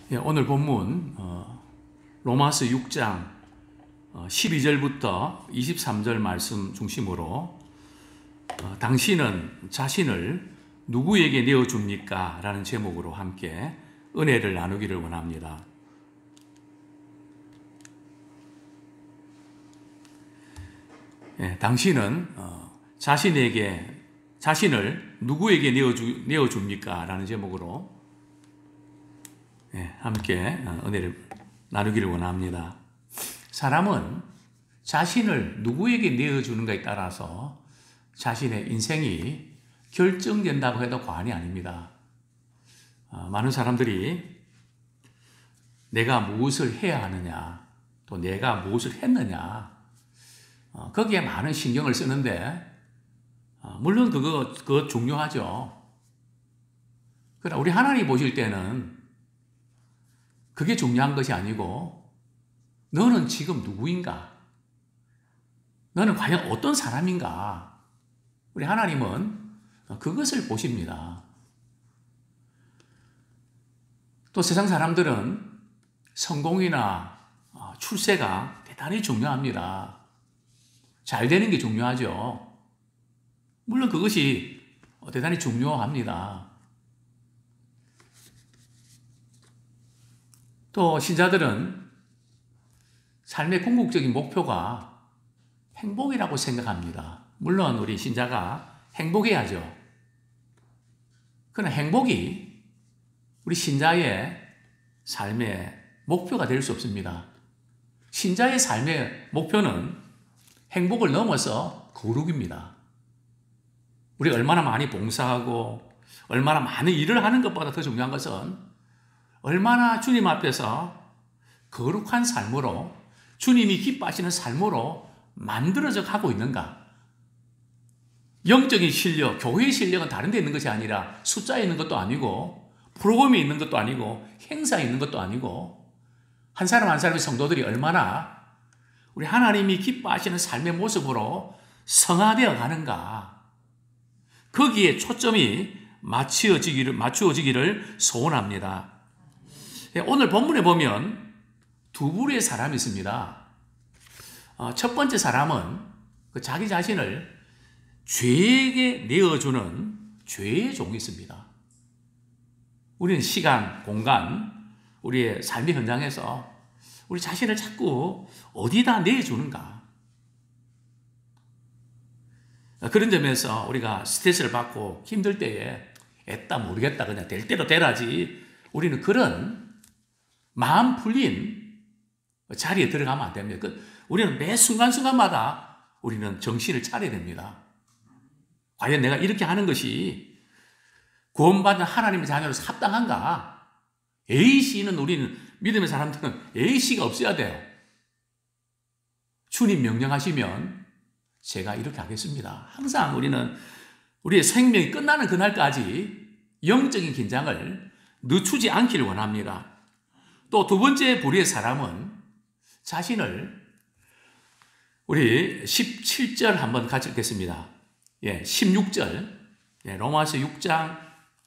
오늘 본문 로마서 6장 12절부터 23절 말씀 중심으로 당신은 자신을 누구에게 내어줍니까? 라는 제목으로 함께 은혜를 나누기를 원합니다. 당신은 자신을 누구에게 내어줍니까? 라는 제목으로 함께 은혜를 나누기를 원합니다. 사람은 자신을 누구에게 내어주는가에 따라서 자신의 인생이 결정된다고 해도 과언이 아닙니다. 많은 사람들이 내가 무엇을 해야 하느냐, 또 내가 무엇을 했느냐, 거기에 많은 신경을 쓰는데, 물론 그거 중요하죠. 그러나 우리 하나님 보실 때는 그게 중요한 것이 아니고, 너는 지금 누구인가? 너는 과연 어떤 사람인가? 우리 하나님은 그것을 보십니다. 또 세상 사람들은 성공이나 출세가 대단히 중요합니다. 잘 되는 게 중요하죠. 물론 그것이 대단히 중요합니다. 또 신자들은 삶의 궁극적인 목표가 행복이라고 생각합니다. 물론 우리 신자가 행복해야죠. 그러나 행복이 우리 신자의 삶의 목표가 될 수 없습니다. 신자의 삶의 목표는 행복을 넘어서 거룩입니다. 우리가 얼마나 많이 봉사하고 얼마나 많은 일을 하는 것보다 더 중요한 것은 얼마나 주님 앞에서 거룩한 삶으로 주님이 기뻐하시는 삶으로 만들어져 가고 있는가. 영적인 실력, 교회의 실력은 다른 데 있는 것이 아니라 숫자에 있는 것도 아니고 프로그램에 있는 것도 아니고 행사에 있는 것도 아니고 한 사람 한 사람의 성도들이 얼마나 우리 하나님이 기뻐하시는 삶의 모습으로 성화되어 가는가. 거기에 초점이 맞추어지기를 소원합니다. 오늘 본문에 보면 두 부류의 사람이 있습니다. 첫 번째 사람은 자기 자신을 죄에게 내어주는 죄의 종이 있습니다. 우리는 시간, 공간, 우리의 삶의 현장에서 우리 자신을 자꾸 어디다 내주는가. 그런 점에서 우리가 스트레스를 받고 힘들 때에 애따 모르겠다 그냥 될 대로 되라지, 우리는 그런 마음 풀린 자리에 들어가면 안 됩니다. 우리는 매 순간순간마다 우리는 정신을 차려야 됩니다. 과연 내가 이렇게 하는 것이 구원받은 하나님의 자녀로서 합당한가? A씨는, 우리는 믿음의 사람들은 A씨가 없어야 돼요. 주님 명령하시면 제가 이렇게 하겠습니다. 항상 우리는 우리의 생명이 끝나는 그날까지 영적인 긴장을 늦추지 않기를 원합니다. 또 두 번째 부류의 사람은 자신을, 우리 17절 한번 같이 읽겠습니다. 16절. 로마서 6장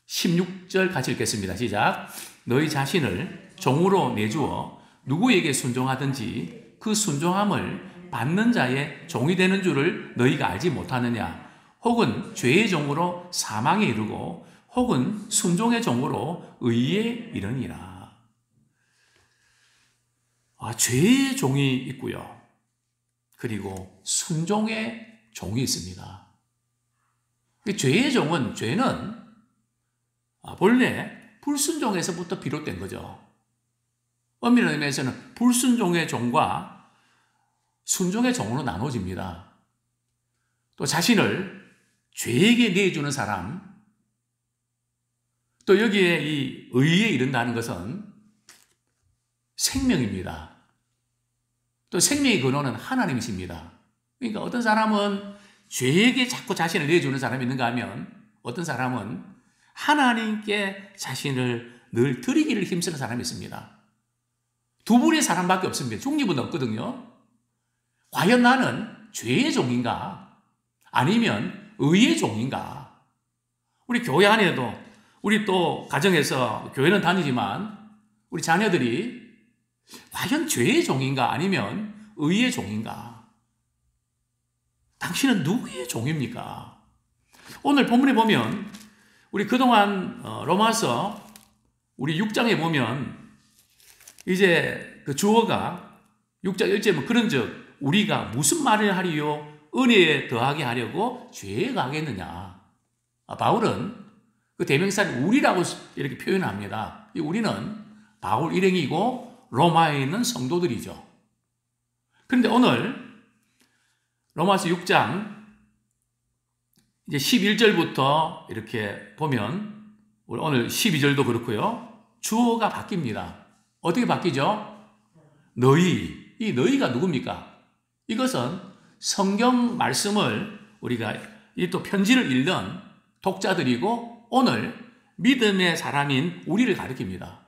16절 같이 읽겠습니다. 시작. 너희 자신을 종으로 내주어 누구에게 순종하든지 그 순종함을 받는 자의 종이 되는 줄을 너희가 알지 못하느냐? 혹은 죄의 종으로 사망에 이르고 혹은 순종의 종으로 의에 이르니라. 죄의 종이 있고요. 그리고 순종의 종이 있습니다. 죄의 종은, 죄는 본래 불순종에서부터 비롯된 거죠. 엄밀한 의미에서는 불순종의 종과 순종의 종으로 나눠집니다. 또 자신을 죄에게 내주는 사람, 또 여기에 이 의에 이른다는 것은 생명입니다. 또 생명의 근원은 하나님이십니다. 그러니까 어떤 사람은 죄에게 자꾸 자신을 내주는 사람이 있는가 하면, 어떤 사람은 하나님께 자신을 늘 드리기를 힘쓰는 사람이 있습니다. 두 부류의 사람밖에 없습니다. 중립은 없거든요. 과연 나는 죄의 종인가? 아니면 의의 종인가? 우리 교회 안에도, 우리 또 가정에서 교회는 다니지만 우리 자녀들이 과연 죄의 종인가 아니면 의의 종인가? 당신은 누구의 종입니까? 오늘 본문에 보면 우리 그동안 로마서 우리 6장에 보면 이제 그 주어가 6장 1절에 뭐 그런즉 우리가 무슨 말을 하리요? 은혜에 더하게 하려고 죄에 가겠느냐? 바울은 그 대명사를 우리라고 이렇게 표현합니다. 이 우리는 바울 일행이고 로마에 있는 성도들이죠. 그런데 오늘 로마서 6장 이제 11절부터 이렇게 보면 오늘 12절도 그렇고요. 주어가 바뀝니다. 어떻게 바뀌죠? 너희. 이 너희가 누굽니까? 이것은 성경 말씀을 우리가 이 또 편지를 읽는 독자들이고 오늘 믿음의 사람인 우리를 가리킵니다.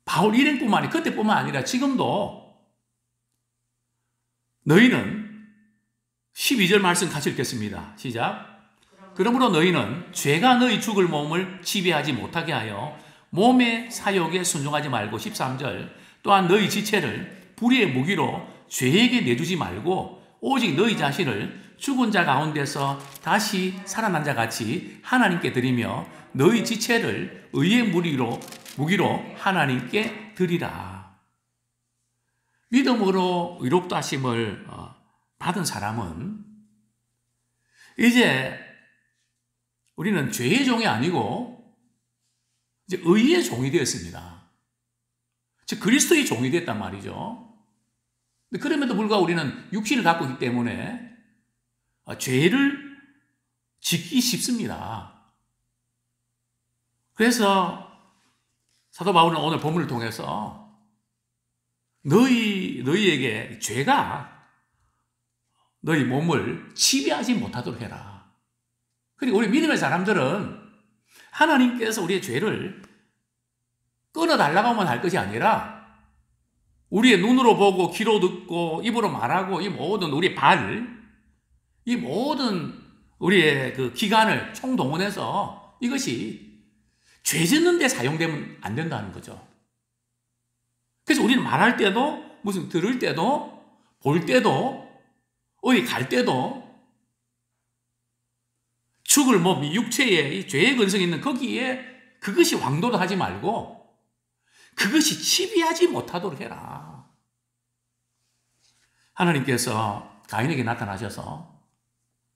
바울 일행뿐만 아니라 그때뿐만 아니라 지금도 너희는 12절 말씀 같이 읽겠습니다. 시작. 그러므로 너희는 죄가 너희 죽을 몸을 지배하지 못하게 하여 몸의 사욕에 순종하지 말고 13절 또한 너희 지체를 불의의 무기로 죄에게 내주지 말고 오직 너희 자신을 죽은 자 가운데서 다시 살아난 자 같이 하나님께 드리며 너희 지체를 의의 무기로 하나님께 드리라. 믿음으로 의롭다 하심을 받은 사람은 이제 우리는 죄의 종이 아니고 이제 의의 종이 되었습니다. 즉 그리스도의 종이 됐단 말이죠. 그럼에도 불구하고 우리는 육신을 갖고 있기 때문에 죄를 짓기 쉽습니다. 그래서 사도 바울은 오늘 본문을 통해서 너희에게 죄가 너희 몸을 지배하지 못하도록 해라. 그리고 우리 믿음의 사람들은 하나님께서 우리의 죄를 끊어달라고만 할 것이 아니라 우리의 눈으로 보고 귀로 듣고 입으로 말하고 이 모든 우리의 이 모든 우리의 그 기관을 총동원해서 이것이 죄 짓는 데 사용되면 안 된다는 거죠. 그래서 우리는 말할 때도 무슨 들을 때도 볼 때도 어디 갈 때도 죽을 몸, 육체에 이 죄의 근성이 있는 거기에 그것이 왕도를 하지 말고 그것이 지배하지 못하도록 해라. 하나님께서 가인에게 나타나셔서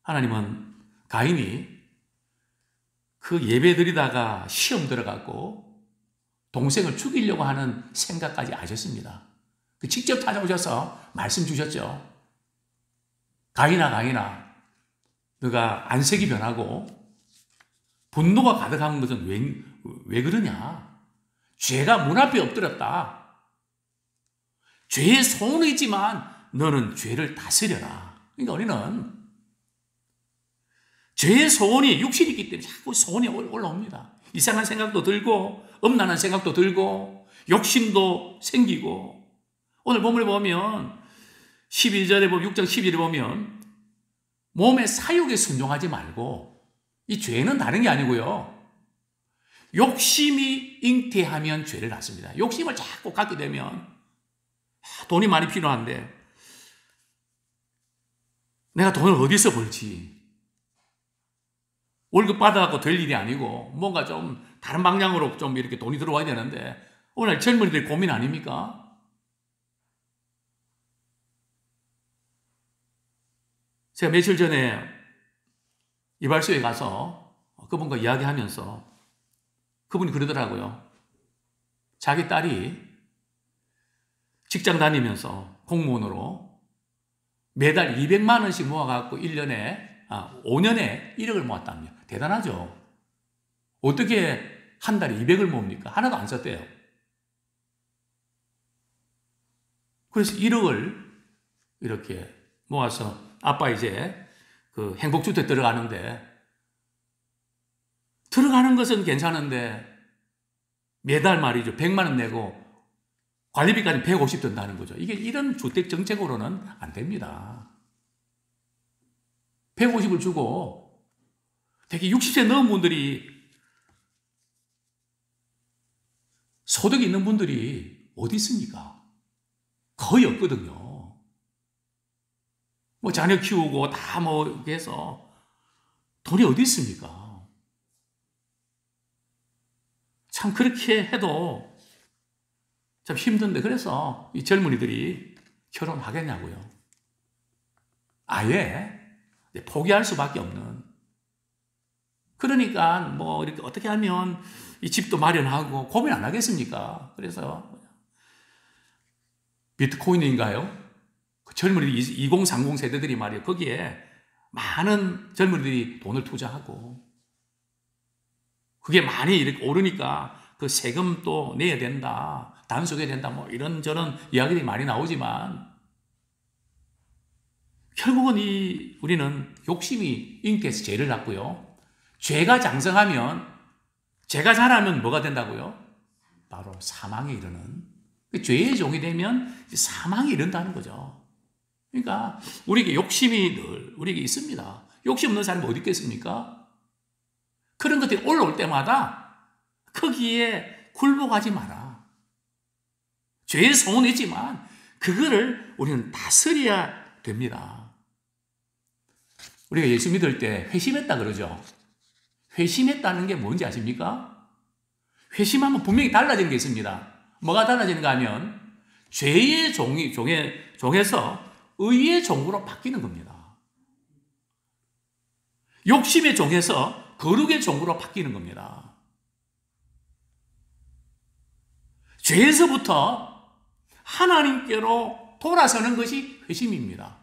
하나님은 가인이 그 예배 드리다가 시험 들어갔고 동생을 죽이려고 하는 생각까지 아셨습니다. 직접 찾아오셔서 말씀 주셨죠. 가인아, 너가 안색이 변하고 분노가 가득한 것은 왜 그러냐? 죄가 문 앞에 엎드렸다. 죄의 소원은 있지만 너는 죄를 다스려라. 그러니까 우리는 죄의 소원이 육신이 있기 때문에 자꾸 소원이 올라옵니다. 이상한 생각도 들고 엄난한 생각도 들고 욕심도 생기고 오늘 본문에 보면 12절에 보면 6장 11절에 보면 몸의 사욕에 순종하지 말고 이 죄는 다른 게 아니고요. 욕심이 잉태하면 죄를 낳습니다. 욕심을 자꾸 갖게 되면 돈이 많이 필요한데 내가 돈을 어디서 벌지? 월급 받아갖고 될 일이 아니고 뭔가 좀 다른 방향으로 좀 이렇게 돈이 들어와야 되는데 오늘 젊은이들 고민 아닙니까? 제가 며칠 전에 이발소에 가서 그분과 이야기하면서 그분이 그러더라고요. 자기 딸이 직장 다니면서 공무원으로 매달 200만 원씩 모아갖고 5년에 1억을 모았답니다. 대단하죠? 어떻게 한 달에 200을 모읍니까? 하나도 안 썼대요. 그래서 1억을 이렇게 모아서 아빠 이제 그 행복주택 들어가는데 들어가는 것은 괜찮은데 매달 말이죠. 100만 원 내고 관리비까지 150 든다는 거죠. 이게 이런 주택 정책으로는 안 됩니다. 150을 주고 되게 60세 넘은 분들이 소득이 있는 분들이 어디 있습니까? 거의 없거든요. 뭐 자녀 키우고 다 뭐 이렇게 해서 돈이 어디 있습니까? 참 그렇게 해도 참 힘든데 그래서 이 젊은이들이 결혼하겠냐고요. 아예 포기할 수밖에 없는. 그러니까 뭐 이렇게 어떻게 하면 이 집도 마련하고 고민 안 하겠습니까? 그래서 비트코인인가요? 그 젊은이 2030 세대들이 말이에요. 거기에 많은 젊은이들이 돈을 투자하고 그게 많이 이렇게 오르니까 그 세금 또 내야 된다, 단속해야 된다, 뭐 이런저런 이야기들이 많이 나오지만 결국은 우리는 욕심이 인격에서 죄를 낳고요. 죄가 장성하면, 죄가 자라면 뭐가 된다고요? 바로 사망에 이르는. 죄의 종이 되면 사망에 이른다는 거죠. 그러니까 우리에게 욕심이 늘 우리에게 있습니다. 욕심 없는 사람이 어디 있겠습니까? 그런 것들이 올라올 때마다 거기에 굴복하지 마라. 죄의 소원은 있지만 그거를 우리는 다스려야 됩니다. 우리가 예수 믿을 때 회심했다 그러죠. 회심했다는 게 뭔지 아십니까? 회심하면 분명히 달라지는 게 있습니다. 뭐가 달라지는가 하면 죄의 종에서 의의 종으로 바뀌는 겁니다. 욕심의 종에서 거룩의 종으로 바뀌는 겁니다. 죄에서부터 하나님께로 돌아서는 것이 회심입니다.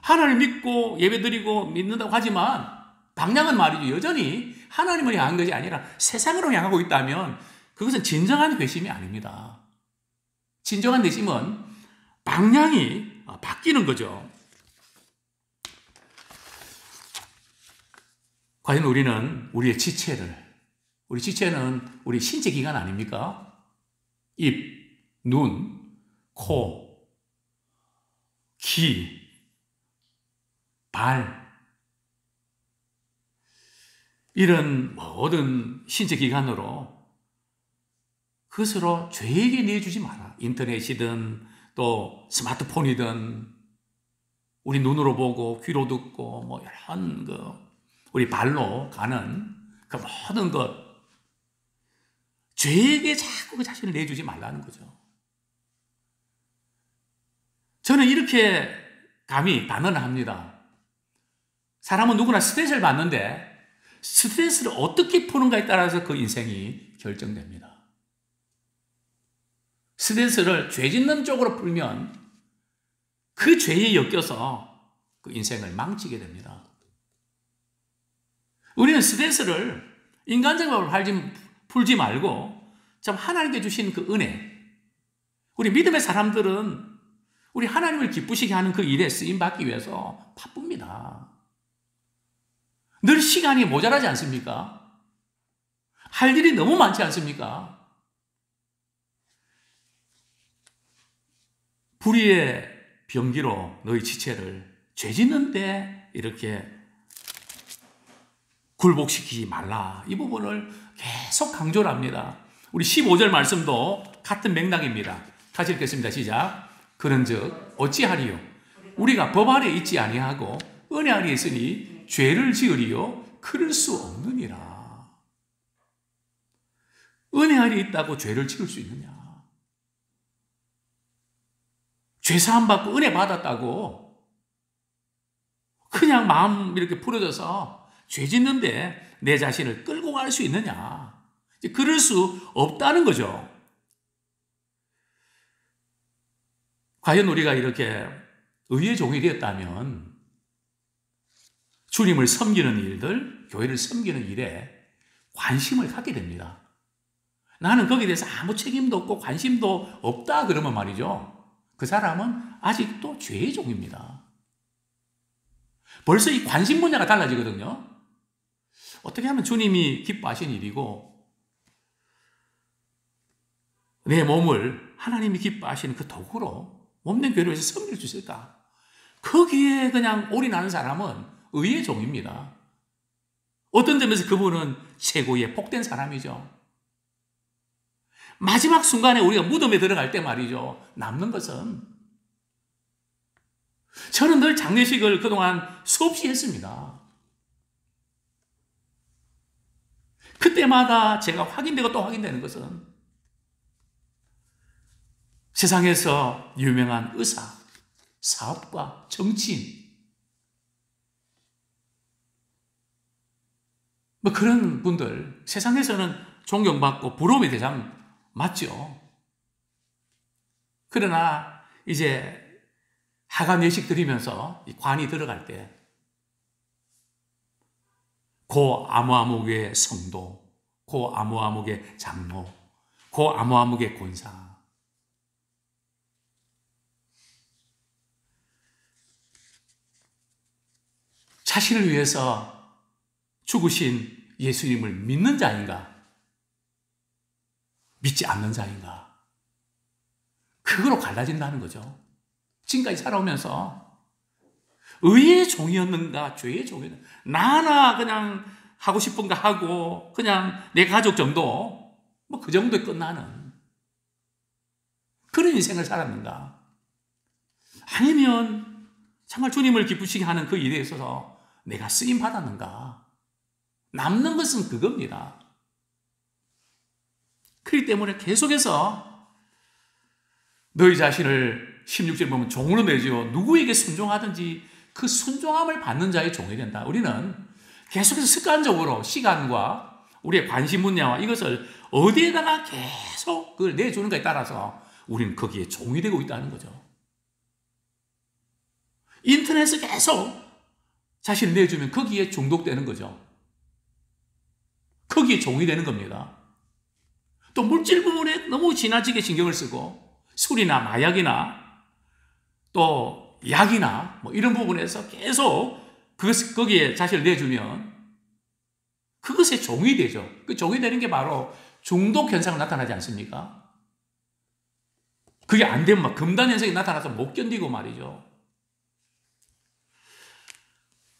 하나님 믿고 예배드리고 믿는다고 하지만 방향은 말이죠. 여전히 하나님을 향한 것이 아니라 세상으로 향하고 있다면 그것은 진정한 회심이 아닙니다. 진정한 회심은 방향이 바뀌는 거죠. 과연 우리는 우리의 우리 지체는 우리 신체 기관 아닙니까? 입, 눈, 코, 귀, 발, 이런 모든 신체 기관으로 그것으로 죄에게 내주지 마라. 인터넷이든 또 스마트폰이든 우리 눈으로 보고 귀로 듣고 뭐 이런 우리 발로 가는 그 모든 것 죄에게 자꾸 그 자신을 내주지 말라는 거죠. 저는 이렇게 감히 단언합니다. 사람은 누구나 스트레스를 받는데 스트레스를 어떻게 푸는가에 따라서 그 인생이 결정됩니다. 스트레스를 죄 짓는 쪽으로 풀면 그 죄에 엮여서 그 인생을 망치게 됩니다. 우리는 스트레스를 인간적으로 풀지 말고 참 하나님께 주신 그 은혜, 우리 믿음의 사람들은 우리 하나님을 기쁘시게 하는 그 일에 쓰임받기 위해서 바쁩니다. 늘 시간이 모자라지 않습니까? 할 일이 너무 많지 않습니까? 불의의 병기로 너희 지체를 죄 짓는데 이렇게 굴복시키지 말라. 이 부분을 계속 강조를 합니다. 우리 15절 말씀도 같은 맥락입니다. 같이 읽겠습니다. 시작. 그런즉 어찌하리요? 우리가 법 아래 있지 아니하고 은혜 아래 있으니 죄를 지으리요? 그럴 수 없느니라. 은혜 아래 있다고 죄를 지을 수 있느냐? 죄사함 받고 은혜 받았다고 그냥 마음 이렇게 풀어져서 죄 짓는데 내 자신을 끌고 갈 수 있느냐? 그럴 수 없다는 거죠. 과연 우리가 이렇게 의의 종이 되었다면 주님을 섬기는 일들, 교회를 섬기는 일에 관심을 갖게 됩니다. 나는 거기에 대해서 아무 책임도 없고 관심도 없다 그러면 말이죠. 그 사람은 아직도 죄의 종입니다. 벌써 이 관심 분야가 달라지거든요. 어떻게 하면 주님이 기뻐하신 일이고 내 몸을 하나님이 기뻐하시는 그 도구로 몸된 교회를 위해서 섬길 수 있을까? 거기에 그냥 올인하는 사람은 의의 종입니다. 어떤 점에서 그분은 최고의 복된 사람이죠. 마지막 순간에 우리가 무덤에 들어갈 때 말이죠. 남는 것은 저는 늘 장례식을 그동안 수없이 했습니다. 그때마다 제가 확인되고 또 확인되는 것은 세상에서 유명한 의사, 사업가, 정치인 뭐 그런 분들 세상에서는 존경받고 부러움의 대상 맞죠. 그러나 이제 하간 예식 드리면서 관이 들어갈 때 고 아무아무의 성도, 고 아무아무의 장로, 고 아무아무의 권사 자신을 위해서 죽으신 예수님을 믿는 자인가? 믿지 않는 자인가? 그거로 갈라진다는 거죠. 지금까지 살아오면서 의의 종이었는가, 죄의 종이었는가, 나나 그냥 하고 싶은 거 하고 그냥 내 가족 정도, 뭐 그 정도에 끝나는 그런 인생을 살았는가? 아니면 정말 주님을 기쁘시게 하는 그 일에 있어서 내가 쓰임 받았는가? 남는 것은 그겁니다. 그렇기 때문에 계속해서 너희 자신을 16절 보면 종으로 내지어 누구에게 순종하든지 그 순종함을 받는 자의 종이 된다. 우리는 계속해서 습관적으로 시간과 우리의 관심 분야와 이것을 어디에다가 계속 그걸 내주는가에 따라서 우리는 거기에 종이 되고 있다는 거죠. 인터넷에 계속 자신을 내주면 거기에 중독되는 거죠. 거기에 종이 되는 겁니다. 또 물질 부분에 너무 지나치게 신경을 쓰고 술이나 마약이나 또 약이나 뭐 이런 부분에서 계속 거기에 자신을 내주면 그것에 종이 되죠. 그 종이 되는 게 바로 중독 현상으로 나타나지 않습니까? 그게 안 되면 막 금단 현상이 나타나서 못 견디고 말이죠.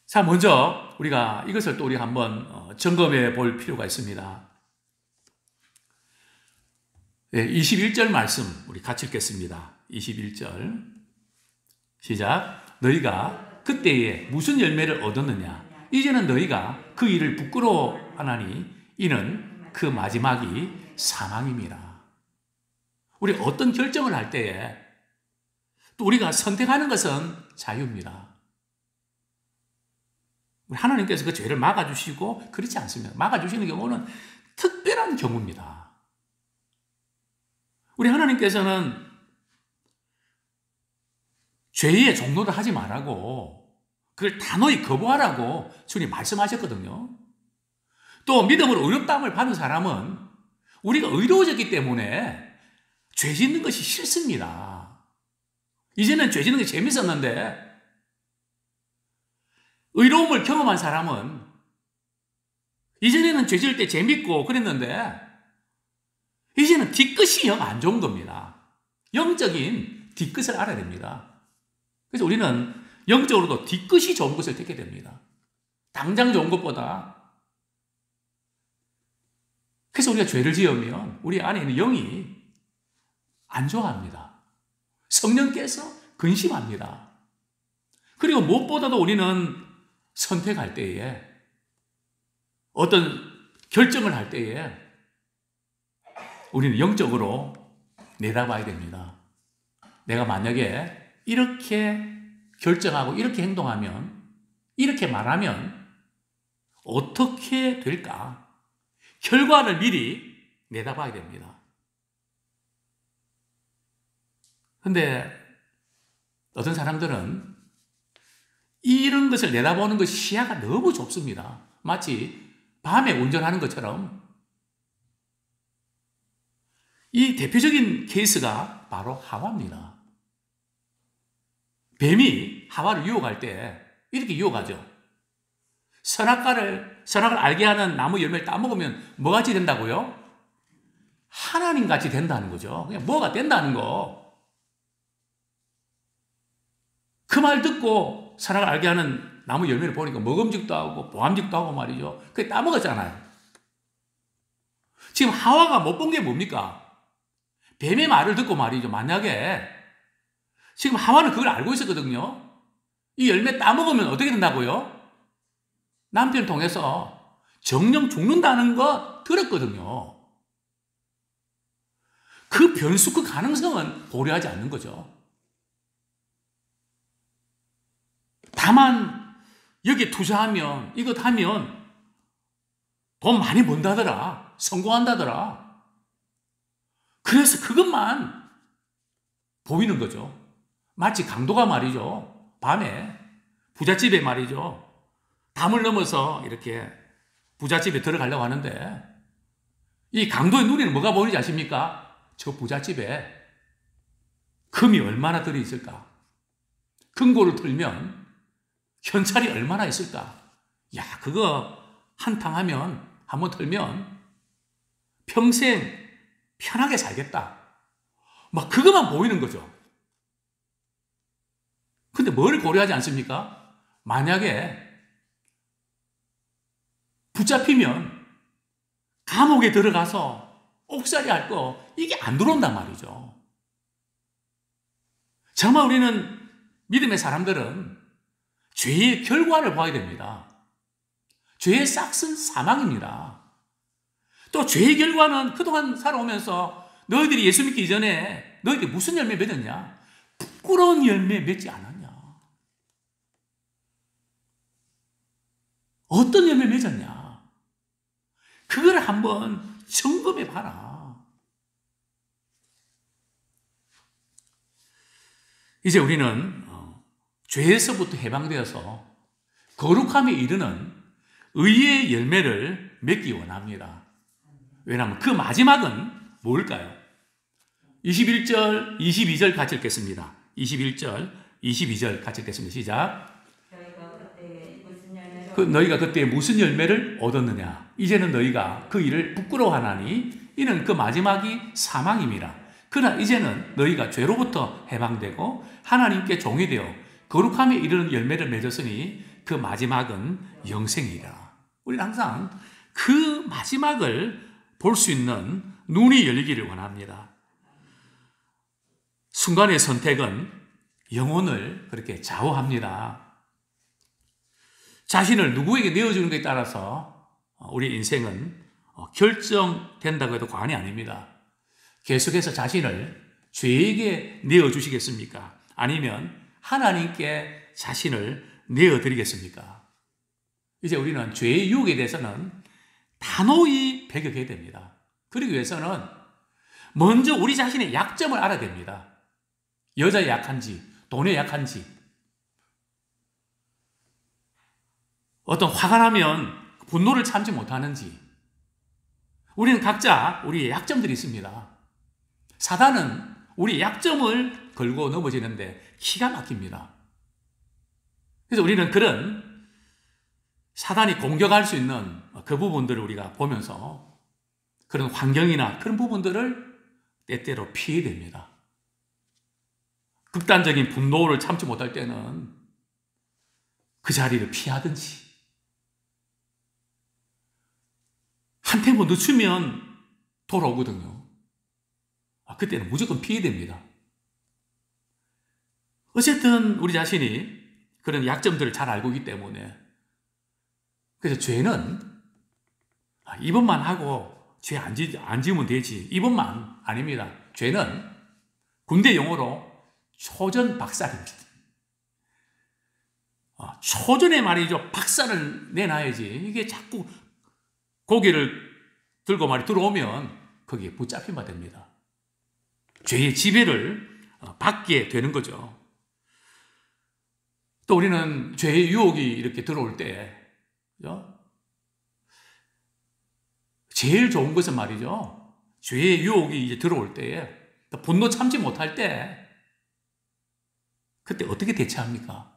자, 먼저 우리가 이것을 또 우리가 한번 점검해 볼 필요가 있습니다. 21절 말씀 우리 같이 읽겠습니다. 21절 시작. 너희가 그때에 무슨 열매를 얻었느냐? 이제는 너희가 그 일을 부끄러워하나니 이는 그 마지막이 사망입니다. 우리 어떤 결정을 할 때에 또 우리가 선택하는 것은 자유입니다. 하나님께서 그 죄를 막아주시고 그렇지 않습니다. 막아주시는 경우는 특별한 경우입니다. 우리 하나님께서는 죄의 종로를 하지 말라고 그걸 단호히 거부하라고 주님 말씀하셨거든요. 또 믿음으로 의롭다함을 받은 사람은 우리가 의로워졌기 때문에 죄 짓는 것이 싫습니다. 이제는 죄 짓는 게 재밌었는데 의로움을 경험한 사람은 이전에는 죄 지을 때 재밌고 그랬는데 이제는 뒤끝이 영 안 좋은 겁니다. 영적인 뒤끝을 알아야 됩니다. 그래서 우리는 영적으로도 뒤끝이 좋은 것을 택게 됩니다. 당장 좋은 것보다. 그래서 우리가 죄를 지으면 우리 안에 있는 영이 안 좋아합니다. 성령께서 근심합니다. 그리고 무엇보다도 우리는 선택할 때에 어떤 결정을 할 때에 우리는 영적으로 내다봐야 됩니다. 내가 만약에 이렇게 결정하고 이렇게 행동하면 이렇게 말하면 어떻게 될까? 결과를 미리 내다봐야 됩니다. 그런데 어떤 사람들은 이런 것을 내다보는 것 시야가 너무 좁습니다. 마치 밤에 운전하는 것처럼. 이 대표적인 케이스가 바로 하와입니다. 뱀이 하와를 유혹할 때 이렇게 유혹하죠. 선악을 알게 하는 나무 열매를 따먹으면 뭐같이 된다고요? 하나님같이 된다는 거죠. 그냥 뭐가 된다는 거. 그 말 듣고 선악을 알게 하는 나무 열매를 보니까 먹음직도 하고 보암직도 하고 말이죠. 그게 따먹었잖아요. 지금 하와가 못 본 게 뭡니까? 뱀의 말을 듣고 말이죠. 만약에 지금 하와는 그걸 알고 있었거든요. 이 열매 따먹으면 어떻게 된다고요? 남편 통해서 정령 죽는다는 거 들었거든요. 그 변수, 그 가능성은 고려하지 않는 거죠. 다만 여기에 투자하면, 이것 하면 돈 많이 번다더라, 성공한다더라. 그래서 그것만 보이는 거죠. 마치 강도가 말이죠. 밤에 부잣집에 말이죠. 담을 넘어서 이렇게 부잣집에 들어가려고 하는데 이 강도의 눈에는 뭐가 보이는지 아십니까? 저 부잣집에 금이 얼마나 들어있을까? 금고를 털면 현찰이 얼마나 있을까? 야, 그거 한탕하면, 한번 털면 평생 편하게 살겠다. 막 그것만 보이는 거죠. 근데 뭘 고려하지 않습니까? 만약에 붙잡히면 감옥에 들어가서 옥살이 할 거, 이게 안 들어온단 말이죠. 정말 우리는 믿음의 사람들은 죄의 결과를 봐야 됩니다. 죄의 싹은 사망입니다. 또 죄의 결과는 그동안 살아오면서 너희들이 예수 믿기 이전에 너희들이 무슨 열매 맺었냐? 부끄러운 열매 맺지 않았냐? 어떤 열매 맺었냐? 그걸 한번 점검해 봐라. 이제 우리는 죄에서부터 해방되어서 거룩함에 이르는 의의 열매를 맺기 원합니다. 왜냐하면 그 마지막은 뭘까요? 21절, 22절 같이 읽겠습니다. 21절, 22절 같이 읽겠습니다. 시작. 너희가 그때 무슨 열매를 얻었느냐? 이제는 너희가 그 일을 부끄러워하나니 이는 그 마지막이 사망임이라. 그러나 이제는 너희가 죄로부터 해방되고 하나님께 종이 되어 거룩함에 이르는 열매를 맺었으니 그 마지막은 영생이라. 우리는 항상 그 마지막을 볼 수 있는 눈이 열리기를 원합니다. 순간의 선택은 영혼을 그렇게 좌우합니다. 자신을 누구에게 내어주는 것에 따라서 우리 인생은 결정된다고 해도 과언이 아닙니다. 계속해서 자신을 죄에게 내어주시겠습니까? 아니면 하나님께 자신을 내어드리겠습니까? 이제 우리는 죄의 유혹에 대해서는 단호히 배격해야 됩니다. 그러기 위해서는 먼저 우리 자신의 약점을 알아야 됩니다. 여자에 약한지, 돈에 약한지, 어떤 화가 나면 분노를 참지 못하는지, 우리는 각자 우리의 약점들이 있습니다. 사단은 우리의 약점을 걸고 넘어지는데 기가 막힙니다. 그래서 우리는 그런 사단이 공격할 수 있는 그 부분들을 우리가 보면서 그런 환경이나 그런 부분들을 때때로 피해야 됩니다. 극단적인 분노를 참지 못할 때는 그 자리를 피하든지, 한 템포 늦추면 돌아오거든요. 그때는 무조건 피해야 됩니다. 어쨌든 우리 자신이 그런 약점들을 잘 알고 있기 때문에, 그래서 죄는 이번만 하고 죄 안 지으면 되지, 이번만 아닙니다. 죄는 군대 용어로 초전 박살입니다. 초전에 말이죠, 박살을 내놔야지. 이게 자꾸 고개를 들고 말이 들어오면 거기에 붙잡히면 됩니다. 죄의 지배를 받게 되는 거죠. 또 우리는 죄의 유혹이 이렇게 들어올 때, 그죠? 제일 좋은 것은 말이죠, 죄의 유혹이 이제 들어올 때에 분노 참지 못할 때, 그때 어떻게 대처합니까?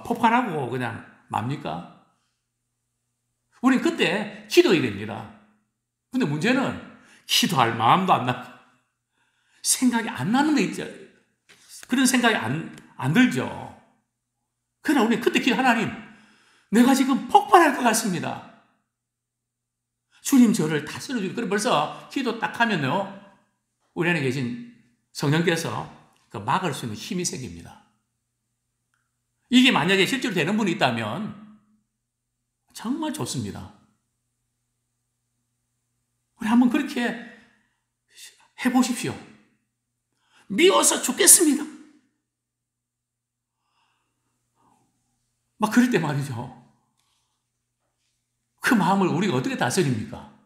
폭발하고 그냥 맙니까? 우리는 그때 기도해야 됩니다. 근데 문제는 기도할 마음도 안 나고 생각이 안 나는 게 있죠. 그런 생각이 안 들죠. 그러나 우리는 그때 기도, 하나님, 내가 지금 폭발할 것 같습니다. 주님 저를 다스려주세요. 그래 벌써 기도 딱 하면요, 우리 안에 계신 성령께서 그 막을 수 있는 힘이 생깁니다. 이게 만약에 실제로 되는 분이 있다면 정말 좋습니다. 우리 한번 그렇게 해보십시오. 미워서 죽겠습니다. 막 그럴 때 말이죠. 그 마음을 우리가 어떻게 다스립니까?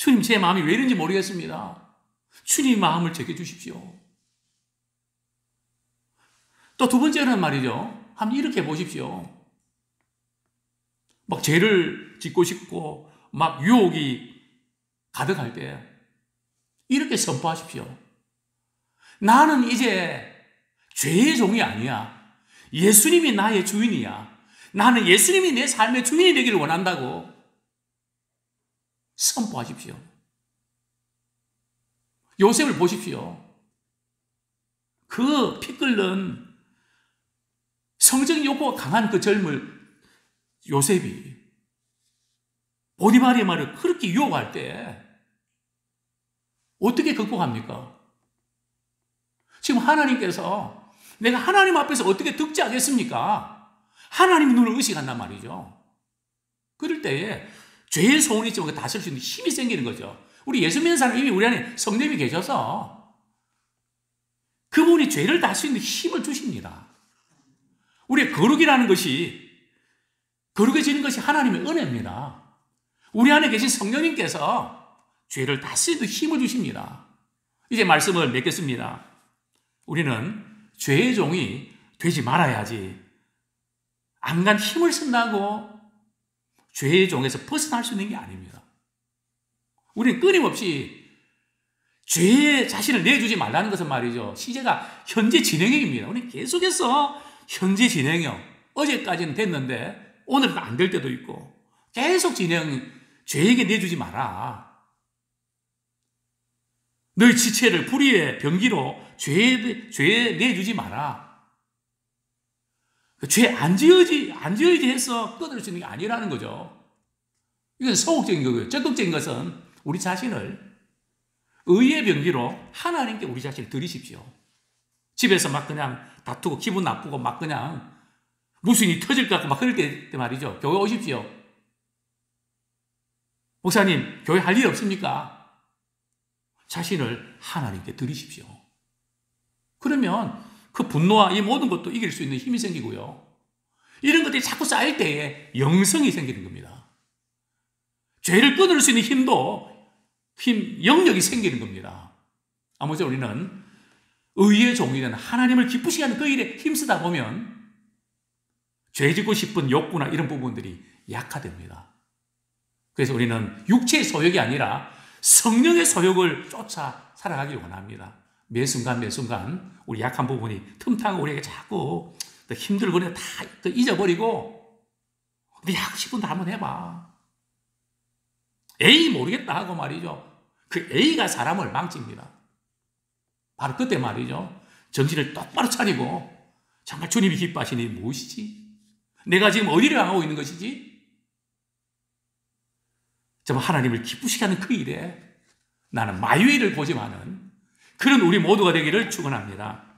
주님, 제 마음이 왜 이런지 모르겠습니다. 주님 마음을 제게 주십시오. 또 두 번째는 말이죠. 한번 이렇게 보십시오. 막 죄를 짓고 싶고 막 유혹이 가득할 때 이렇게 선포하십시오. 나는 이제 죄의 종이 아니야. 예수님이 나의 주인이야. 나는 예수님이 내 삶의 주인이 되기를 원한다고 선포하십시오. 요셉을 보십시오. 그 피 끓는 성적 욕구가 강한 그 젊은 요셉이 보디발의 말을 그렇게 유혹할 때 어떻게 극복합니까? 지금 하나님께서 내가 하나님 앞에서 어떻게 득지하겠습니까? 하나님 눈을 의식한단 말이죠. 그럴 때에 죄의 소원이 있지만 다스릴 수 있는 힘이 생기는 거죠. 우리 예수 믿는 사람 이미 우리 안에 성령이 계셔서 그분이 죄를 다스리는 힘을 주십니다. 우리의 거룩이라는 것이, 거룩해지는 것이 하나님의 은혜입니다. 우리 안에 계신 성령님께서 죄를 다스리는 힘을 주십니다. 이제 말씀을 맺겠습니다. 우리는 죄의 종이 되지 말아야지. 안간 힘을 쓴다고 죄의 종에서 벗어날 수 있는 게 아닙니다. 우리는 끊임없이 죄의 자신을 내주지 말라는 것은 말이죠. 시제가 현재 진행형입니다. 우리는 계속해서 현재 진행형, 어제까지는 됐는데 오늘은 안 될 때도 있고 계속 진행, 죄에게 내주지 마라. 너희 지체를 불의의 병기로 죄에 내주지 마라. 죄 안 지어지 해서 끊을 수 있는 게 아니라는 거죠. 이건 소극적인 거고요. 적극적인 것은 우리 자신을 의의 병기로 하나님께 우리 자신을 드리십시오. 집에서 막 그냥 다투고 기분 나쁘고 막 그냥 무슨 일이 터질 것 같고 막 그럴 때 말이죠. 교회 오십시오. 목사님, 교회 할 일 없습니까? 자신을 하나님께 드리십시오. 그러면 그 분노와 이 모든 것도 이길 수 있는 힘이 생기고요. 이런 것들이 자꾸 쌓일 때에 영성이 생기는 겁니다. 죄를 끊을 수 있는 영역이 생기는 겁니다. 아무쪼록 우리는 의의 종이 되는 하나님을 기쁘시게 하는 그 일에 힘쓰다 보면 죄 짓고 싶은 욕구나 이런 부분들이 약화됩니다. 그래서 우리는 육체의 소욕이 아니라 성령의 소욕을 쫓아 살아가기 원합니다. 매 순간 우리 약한 부분이 틈타고 우리에게 자꾸 힘들고 그래 다 잊어버리고 근데 하고 싶은 데 한번 해봐. A 모르겠다 하고 말이죠. 그 A가 사람을 망칩니다. 바로 그때 말이죠. 정신을 똑바로 차리고 정말 주님이 기뻐하시는 일이 무엇이지? 내가 지금 어디를 향하고 있는 것이지? 정말 하나님을 기쁘시게 하는 그 일에 나는 마유이를 보지 마는 그런 우리 모두가 되기를 축원합니다.